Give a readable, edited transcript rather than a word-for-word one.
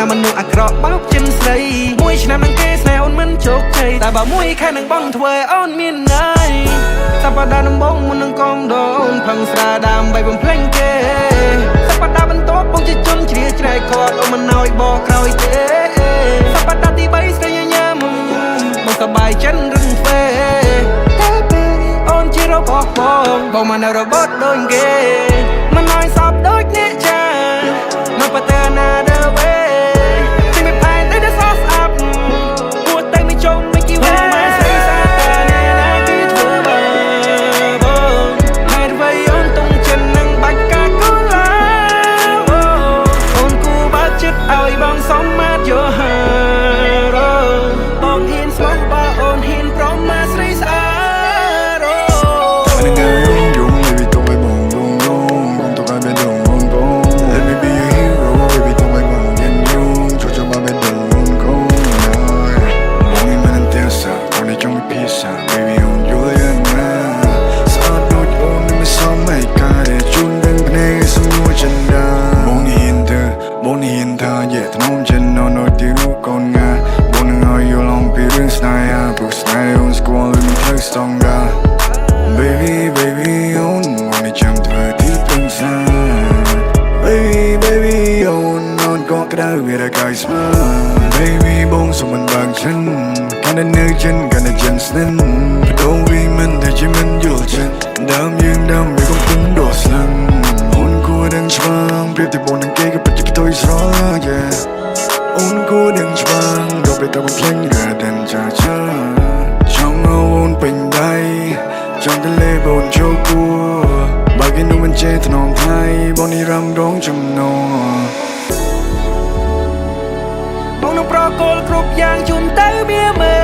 ណាមនុស្សអាក្រក់បោកចិនស្រីមួយឆ្នាំនឹងគេស្នេហ៍អូនមិនជោគជ័យតែបើមួយខែនឹងបងធ្វើឲ្យអូនមានន័យសប្តាហ៍ដំបូងមុននឹងកងដូនផឹងស្រាដើម្បីបំភ្លេងគេសប្តាហ៍បន្ទាប់បងជាជនជ្រាច្រែកគាត់អូនមិនឲ្យបកក្រោយទេសប្តាហ៍ទី3ស្រីញញឹមបងសប្បាយចិនរឹងទ្វេតែពេលអូនជារបស់បងមិនរបត់ដូចគេមិនឲ្យសពដូចអ្នកចានៅប្រទើណាដើវេទីមិនផែនតែសស្អាប់គួរតែមិនចុំមិនគីវ៉ាមកស្រីសាតានេះណាគឺធ្វើបងហើយវៃអូនតុងចិននឹងបាច់កាកូឡាអូនគូបើកចិត្តឲ្យបងសមមាត់យោហាបងហ៊ានស្មោះបើអូនហ៊ានប្រមាថស្រីស្អាតBaby, baby, on wanna jump to a deep inside. Baby, on not got it out with a guy's smile. Baby, bong someone back chin. Kinda new chin, kinda jensen. But don't be man, the gym and you'll chin. Damn you, damn, we gon' put the slam. On good and strong, pretty bone and cake, but you can toys raw, yeah. On good and strong, drop it up and playing red and cha-cha. Trong ôn bình day. Trong cái lê bồn cho cua bà cái nụ bên chê thật nòng thay bọn đi răm đón trong nòបងនឹងប្រកល់គ្រប់យ៉ាងជូនទៅបៀមែ